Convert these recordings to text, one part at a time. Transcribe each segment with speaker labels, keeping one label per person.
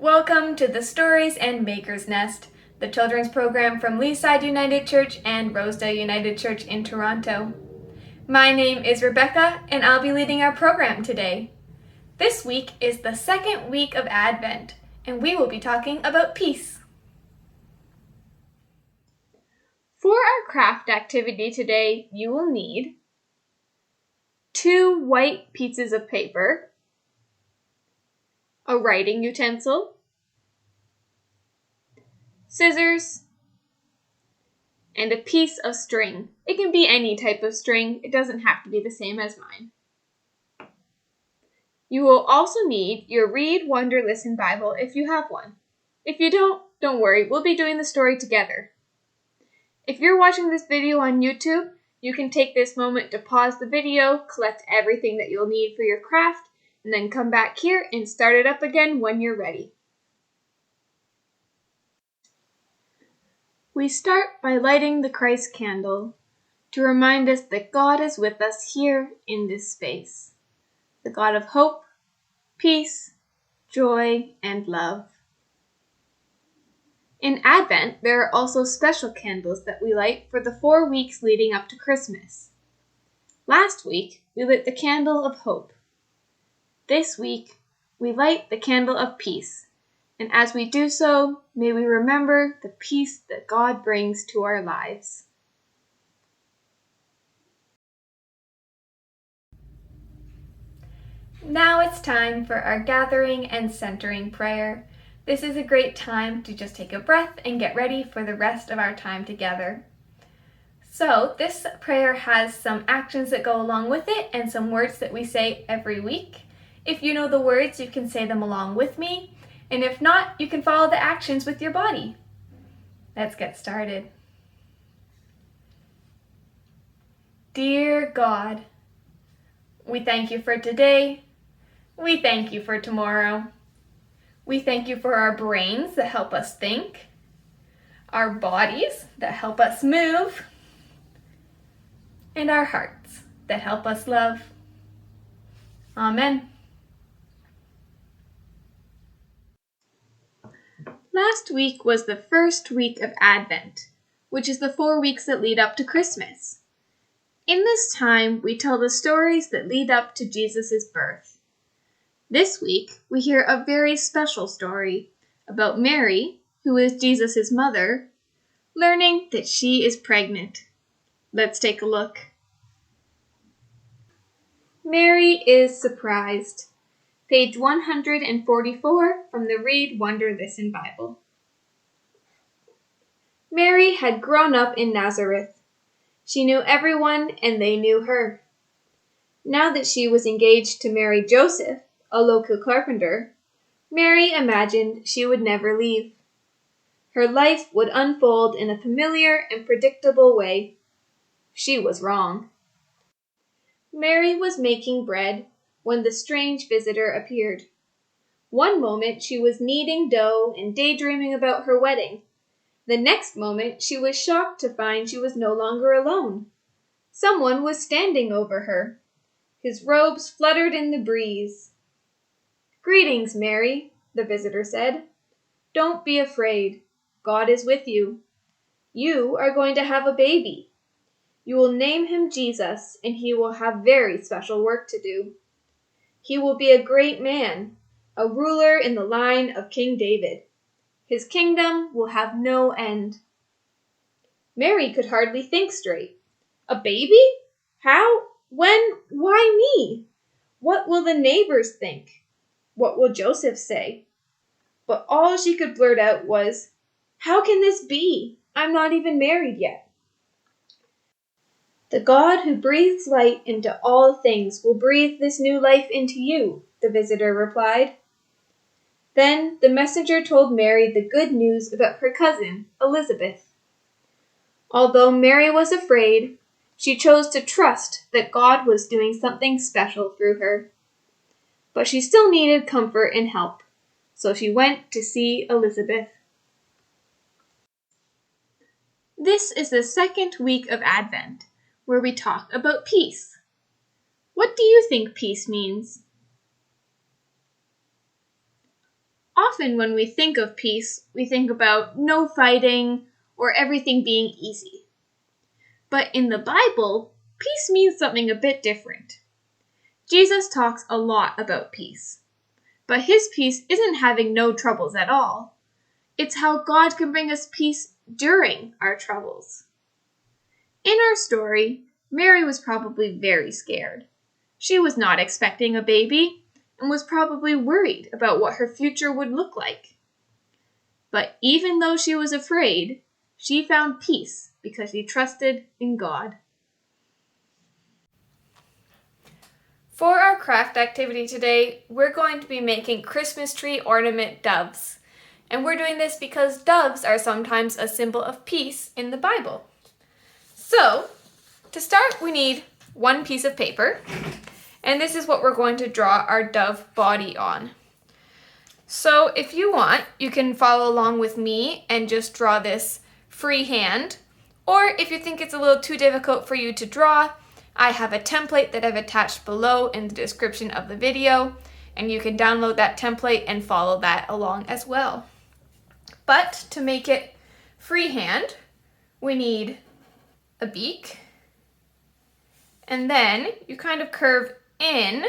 Speaker 1: Welcome to the Stories and Maker's Nest, the children's program from Leaside United Church and Rosedale United Church in Toronto. My name is Rebecca, and I'll be leading our program today. This week is the second week of Advent, and we will be talking about peace. For our craft activity today, you will need 2 white pieces of paper, a writing utensil, scissors, and a piece of string. It can be any type of string. It doesn't have to be the same as mine. You will also need your Read, Wonder, Listen Bible if you have one. If you don't worry, we'll be doing the story together. If you're watching this video on YouTube, you can take this moment to pause the video, collect everything that you'll need for your craft, and then come back here and start it up again when you're ready. We start by lighting the Christ candle to remind us that God is with us here in this space, the God of hope, peace, joy, and love. In Advent, there are also special candles that we light for the 4 weeks leading up to Christmas. Last week, we lit the candle of hope. This week, we light the candle of peace, and as we do so, may we remember the peace that God brings to our lives. Now it's time for our gathering and centering prayer. This is a great time to just take a breath and get ready for the rest of our time together. So this prayer has some actions that go along with it and some words that we say every week. If you know the words, you can say them along with me, and if not, you can follow the actions with your body. Let's get started. Dear God, we thank you for today. We thank you for tomorrow. We thank you for our brains that help us think, our bodies that help us move, and our hearts that help us love. Amen. Last week was the first week of Advent, which is the 4 weeks that lead up to Christmas. In this time, we tell the stories that lead up to Jesus' birth. This week, we hear a very special story about Mary, who is Jesus' mother, learning that she is pregnant. Let's take a look. Mary is surprised. Page 144 from the Read, Wonder, Listen Bible. Mary had grown up in Nazareth. She knew everyone and they knew her. Now that she was engaged to marry Joseph, a local carpenter, Mary imagined she would never leave. Her life would unfold in a familiar and predictable way. She was wrong. Mary was making bread when the strange visitor appeared. One moment she was kneading dough and daydreaming about her wedding. The next moment she was shocked to find she was no longer alone. Someone was standing over her. His robes fluttered in the breeze. "Greetings, Mary," the visitor said. "Don't be afraid. God is with you. You are going to have a baby. You will name him Jesus, and he will have very special work to do. He will be a great man, a ruler in the line of King David. His kingdom will have no end." Mary could hardly think straight. A baby? How? When? Why me? What will the neighbors think? What will Joseph say? But all she could blurt out was, "How can this be? I'm not even married yet." "The God who breathes light into all things will breathe this new life into you," the visitor replied. Then the messenger told Mary the good news about her cousin, Elizabeth. Although Mary was afraid, she chose to trust that God was doing something special through her. But she still needed comfort and help, so she went to see Elizabeth. This is the second week of Advent, where we talk about peace. What do you think peace means? often when we think of peace, we think about no fighting or everything being easy. But in the Bible, peace means something a bit different. Jesus talks a lot about peace. But his peace isn't having no troubles at all. It's how God can bring us peace during our troubles. In our story, Mary was probably very scared. She was not expecting a baby and was probably worried about what her future would look like. But even though she was afraid, she found peace because she trusted in God. For our craft activity today, we're going to be making Christmas tree ornament doves. And we're doing this because doves are sometimes a symbol of peace in the Bible. So, to start, we need one piece of paper. And this is what we're going to draw our dove body on. So if you want, you can follow along with me and just draw this freehand. Or if you think it's a little too difficult for you to draw, I have a template that I've attached below in the description of the video, and you can download that template and follow that along as well. But to make it freehand, we need a beak, and then you kind of curve in,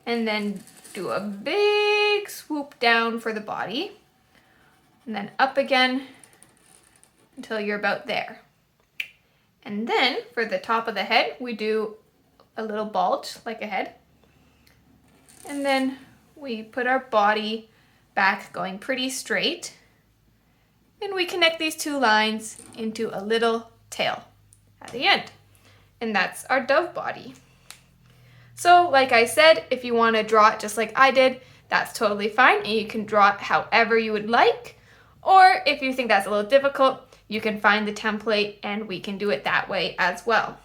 Speaker 1: and then do a big swoop down for the body, and then up again until you're about there. And then for the top of the head, we do a little bulge like a head. And then we put our body back going pretty straight. And we connect these two lines into a little tail at the end. And that's our dove body. So like I said, if you want to draw it just like I did, that's totally fine. And you can draw it however you would like. Or if you think that's a little difficult, you can find the template and we can do it that way as well.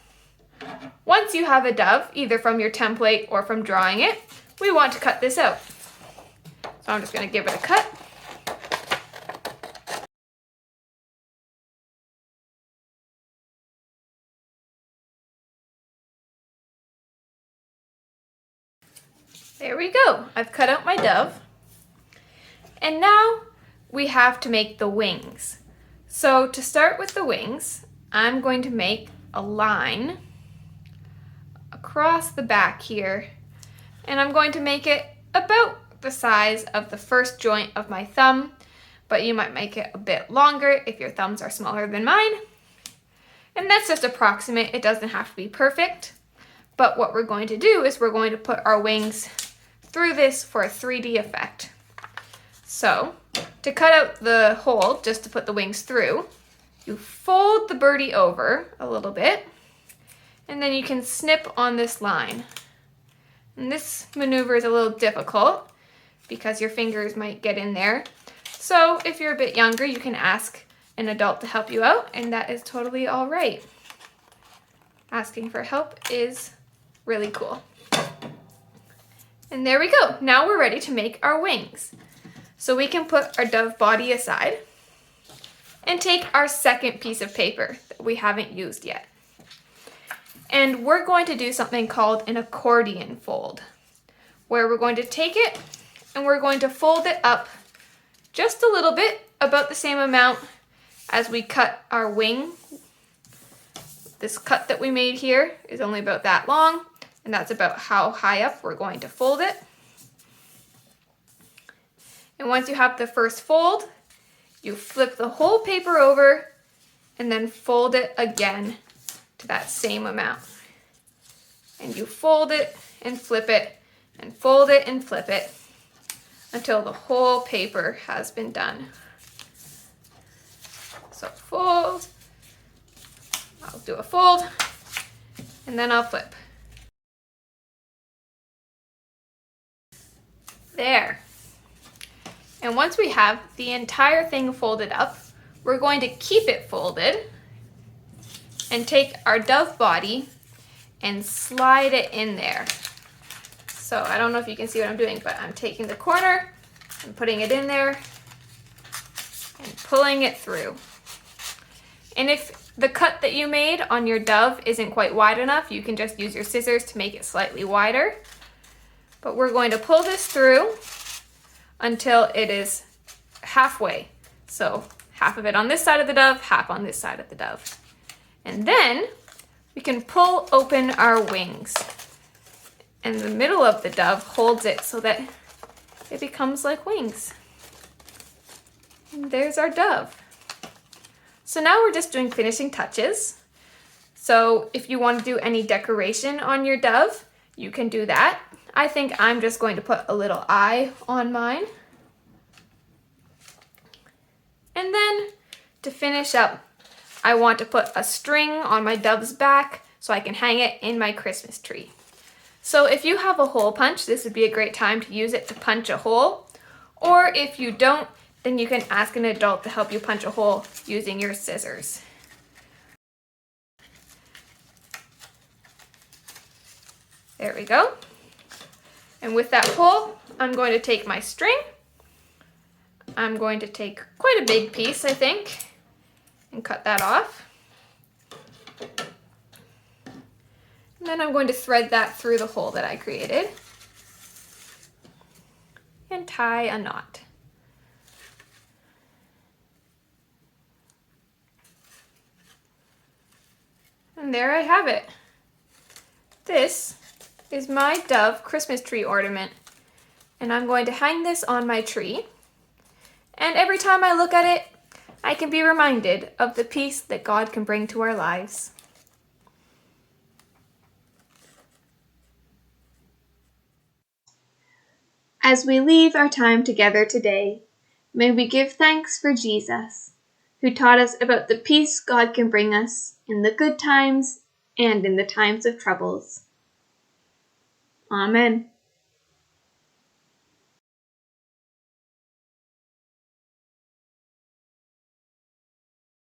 Speaker 1: Once you have a dove, either from your template or from drawing it, we want to cut this out. So I'm just going to give it a cut. There we go. I've cut out my dove. And now we have to make the wings. So to start with the wings, I'm going to make a line across the back here, and I'm going to make it about the size of the first joint of my thumb, but you might make it a bit longer if your thumbs are smaller than mine. And that's just approximate, it doesn't have to be perfect. But what we're going to do is we're going to put our wings through this for a 3D effect. So, to cut out the hole, just to put the wings through, you fold the birdie over a little bit, and then you can snip on this line. And this maneuver is a little difficult because your fingers might get in there. So if you're a bit younger, you can ask an adult to help you out, and that is totally all right. Asking for help is really cool. And there we go. Now we're ready to make our wings. So we can put our dove body aside and take our second piece of paper that we haven't used yet. And we're going to do something called an accordion fold, where we're going to take it and we're going to fold it up just a little bit, about the same amount as we cut our wing. This cut that we made here is only about that long, and that's about how high up we're going to fold it. And once you have the first fold, you flip the whole paper over and then fold it again to that same amount. And you fold it and flip it and fold it and flip it until the whole paper has been done. So fold, I'll do a fold, and then I'll flip. There. And once we have the entire thing folded up, we're going to keep it folded and take our dove body and slide it in there. So I don't know if you can see what I'm doing, but I'm taking the corner and putting it in there and pulling it through. And if the cut that you made on your dove isn't quite wide enough, you can just use your scissors to make it slightly wider. But we're going to pull this through
Speaker 2: until it is halfway. So half of it on this side of the dove, half on this side of the dove. And then we can pull open our wings. And the middle of the dove holds it so that it becomes like wings. And there's our dove. So now we're just doing finishing touches. So if you want to do any decoration on your dove, you can do that. I think I'm just going to put a little eye on mine. And then to finish up, I want to put a string on my dove's back so I can hang it in my Christmas tree. So if you have a hole punch, this would be a great time to use it to punch a hole. Or if you don't, then you can ask an adult to help you punch a hole using your scissors. There we go. And with that hole, I'm going to take my string. I'm going to take quite a big piece, I think, and cut that off. And then I'm going to thread that through the hole that I created and tie a knot. And there I have it. This is my dove Christmas tree ornament, and I'm going to hang this on my tree. And every time I look at it, I can be reminded of the peace that God can bring to our lives.
Speaker 1: As we leave our time together today, may we give thanks for Jesus, who taught us about the peace God can bring us in the good times and in the times of troubles. Amen.